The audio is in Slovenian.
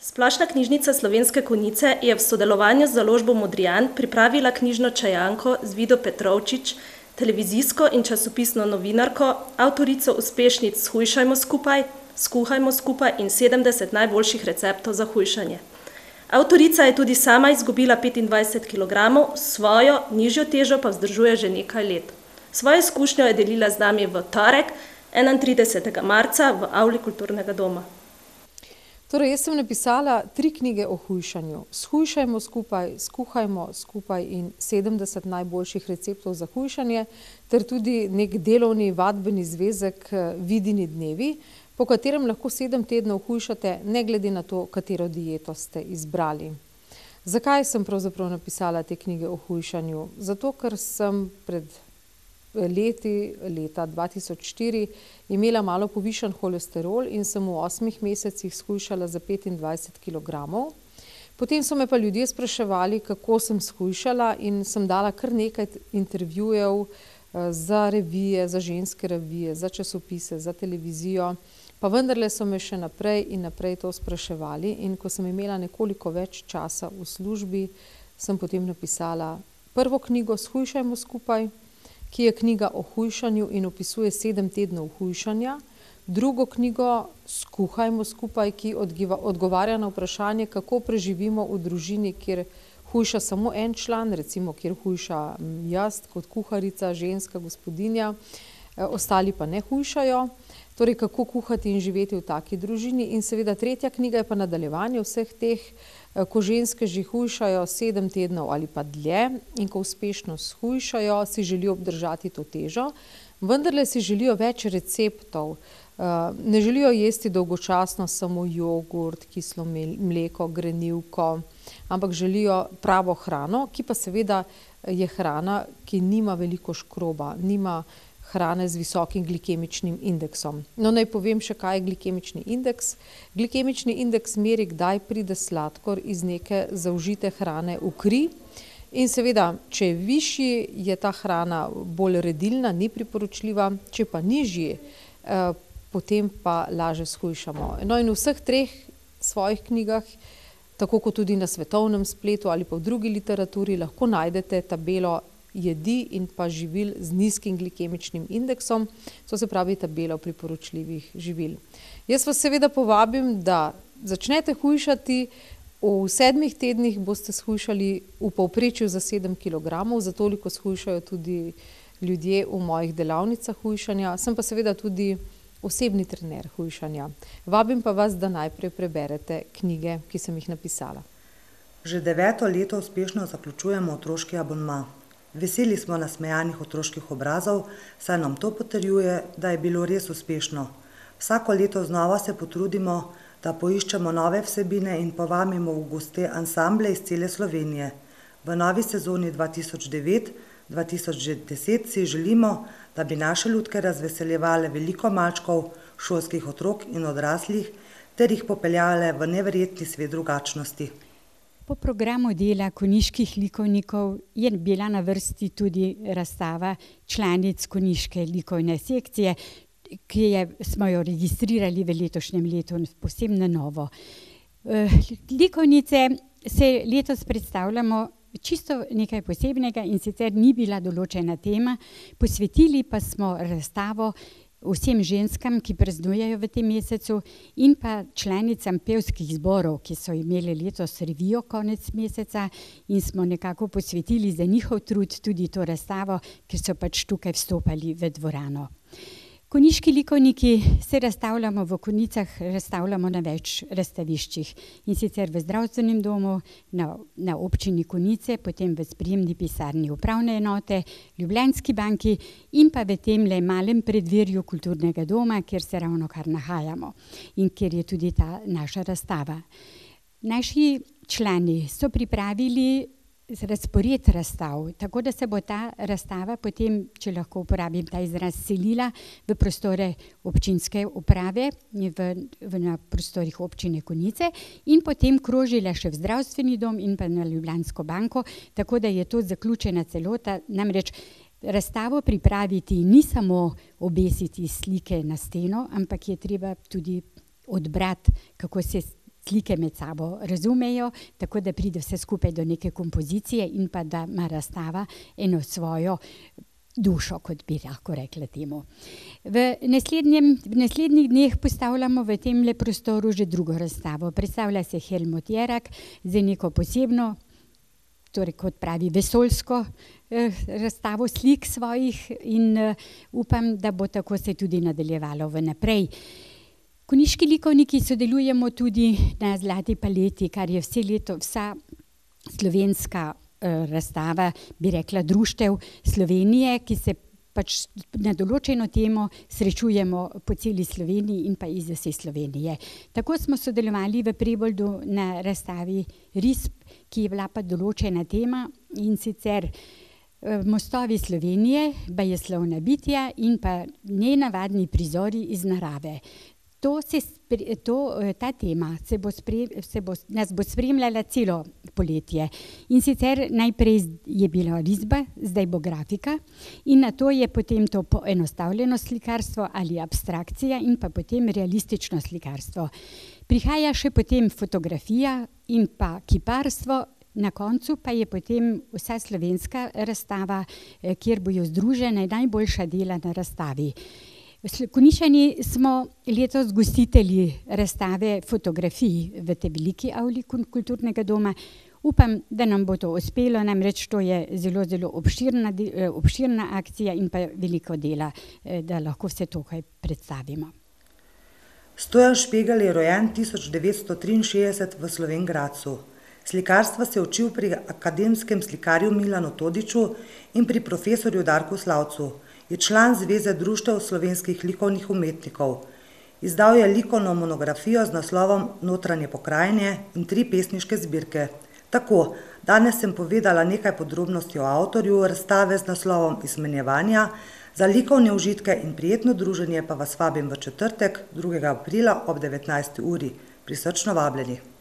Splošna knjižnica Slovenske Konjice je v sodelovanju z založbo Modrijan pripravila knjižno čajanko z Vido Petrovčič, televizijsko in časopisno novinarko, avtorico uspešnic Shujšajmo skupaj, Skuhajmo skupaj in 70 najboljših receptov za hujšanje. Avtorica je tudi sama izgubila 25 kg, svojo nižjo težo pa vzdržuje že nekaj let. Svojo izkušnjo je delila z nami v torek, 31. marca v avli Kulturnega doma. Torej, jaz sem napisala 3 knjige o hujšanju. Shujšajmo skupaj, Skuhajmo skupaj in 70 najboljših receptov za hujšanje, ter tudi nek delovni vadbeni zvezek Vidini dnevi, po katerem lahko 7 tednov hujšate, ne glede na to, katero dieto ste izbrali. Zakaj sem pravzaprav napisala te knjige o hujšanju? Zato, ker sem pred leta 2004 imela malo povišan holesterol in sem v 8 mesecih shujšala za 25 kg. Potem so me pa ljudje spraševali, kako sem shujšala, in sem dala kar nekaj intervjujev za revije, za ženske revije, za časopise, za televizijo. Pa vendarle so me še naprej in naprej to spraševali, in ko sem imela nekoliko več časa v službi, sem potem napisala prvo knjigo Shujšajmo skupaj, ki je knjiga o hujšanju in opisuje 7 tednov hujšanja, drugo knjigo Skuhajmo skupaj, ki odgovarja na vprašanje, kako preživimo v družini, kjer hujša samo en član, recimo kjer hujša jaz kot kuharica, ženska, gospodinja, ostali pa ne hujšajo. Torej, kako kuhati in živeti v taki družini. In seveda tretja knjiga je pa nadaljevanje vseh teh, ko ženske že hujšajo 7 tednov ali pa dlje in ko uspešno shujšajo, si želijo obdržati to težo, vendarle si želijo več receptov. Ne želijo jesti dolgočasno samo jogurt, kislo mleko, grenivko, ampak želijo pravo hrano, ki pa seveda je hrana, ki nima veliko škroba, nima hrane z visokim glikemičnim indeksom. No, naj povem še, kaj je glikemični indeks. Glikemični indeks meri, kdaj pride sladkor iz neke zaužite hrane v kri. In seveda, če je višji, je ta hrana bolj redilna, ni priporočljiva, če pa nižji, potem pa lažje shujšamo. No, in v vseh 3 svojih knjigah, tako kot tudi na svetovnem spletu ali pa v drugi literaturi, lahko najdete tabelo jedi in pa živil z nizkim glikemičnim indeksom, to se pravi tabelo priporočljivih živil. Jaz vas seveda povabim, da začnete hujšati. V 7 tednih boste shujšali v povprečju za 7 kg, za toliko shujšajo tudi ljudje v mojih delavnicah hujšanja. Sem pa seveda tudi osebni trener hujšanja. Vabim pa vas, da najprej preberete knjige, ki sem jih napisala. Že 9. leto uspešno zaključujemo otroški abonma. Veseli smo nasmejanih otroških obrazov, saj nam to potrjuje, da je bilo res uspešno. Vsako leto znova se potrudimo, da poiščemo nove vsebine in povabimo v goste ansamble iz cele Slovenije. V novi sezoni 2009-2010 si želimo, da bi naše lutke razveseljevale veliko malčkov, šolskih otrok in odraslih, ter jih popeljale v neverjetni svet drugačnosti. Po programu dela konjiških likovnikov je bila na vrsti tudi razstava članic konjiške likovne sekcije, ki smo jo registrirali v letošnjem letu povsem na novo. Likovnice se letos predstavljamo čisto nekaj posebnega, in sicer ni bila določena tema, posvetili pa smo razstavo vsem ženskam, ki praznujejo v tem mesecu, in pa članicam pevskih zborov, ki so imeli letos revijo konec meseca, in smo nekako posvetili za njihov trud tudi to razstavo, ker so pač tukaj vstopali v dvorano. Konjiški likovniki se razstavljamo v Konjicah, razstavljamo na več razstaviščih, in sicer v zdravstvenem domu, na občini Konjice, potem v sprejemni pisarni upravne enote, Ljubljanski banki in pa v temle malem preddverju Kulturnega doma, kjer se ravnokar nahajamo in kjer je tudi ta naša razstava. Naši člani so pripravili razpored razstav, tako da se bo ta razstava potem, če lahko uporabim ta izraz, selila v prostore občinske uprave, na prostorih občine Konjice, in potem krožila še v zdravstveni dom in pa na Ljubljansko banko, tako da je to zaključena celota. Namreč razstavo pripraviti ni samo obesiti slike na steno, ampak je treba tudi odbrati, kako se slike med sabo razumejo, tako da pride vse skupaj do neke kompozicije in pa da ima razstava eno svojo dušo, kot bi lahko rekla temu. V naslednjih dneh postavljamo v temle prostoru že drugo razstavo. Predstavlja se Helmut Jerak z neko posebno, torej kot pravi vesoljsko razstavo slik svojih in upam, da bo tako se tudi nadaljevalo vnaprej. Konjiški likovniki sodelujemo tudi na Zlati paleti, kar je vse leto vsa slovenska razstava, bi rekla, društev Slovenije, ki se pač na določeno temo srečujemo po celi Sloveniji in pa iz vse Slovenije. Tako smo sodelovali v Preboldu na razstavi risb, ki je bila pa določena tema, in sicer mostovi Slovenije, bajeslovna bitja in pa nenavadni prizori iz narave. Ta tema nas bo spremljala celo poletje. In sicer najprej je bila risba, zdaj bo grafika in nato je potem to poenostavljeno slikarstvo ali abstrakcija in pa potem realistično slikarstvo. Prihaja še potem fotografija in pa kiparstvo, na koncu pa je potem vsa slovenska razstava, kjer bojo združene najboljša dela na razstavi. Konjičani smo letos gostitelji razstave fotografij v tej veliki avli kulturnega doma. Upam, da nam bo to uspelo, namreč to je zelo, zelo obširna akcija in pa veliko dela, da lahko vse tukaj predstavimo. Stojan Špegelj je rojen 1963 v Slovenj Gradcu. Slikarstva se je učil pri akademskem slikarju Milanu Todiću in pri profesorju Darku Slavcu. Je član Zveze društev slovenskih likovnih umetnikov. Izdal je likovno monografijo z naslovom Notranje pokrajine in 3 pesniške zbirke. Tako, danes sem povedala nekaj podrobnosti o avtorju razstave z naslovom Izmenjevanja. Za likovne užitke in prijetno druženje pa vas vabim v četrtek, 2. aprila ob 19. uri. Prisrčno vabljeni.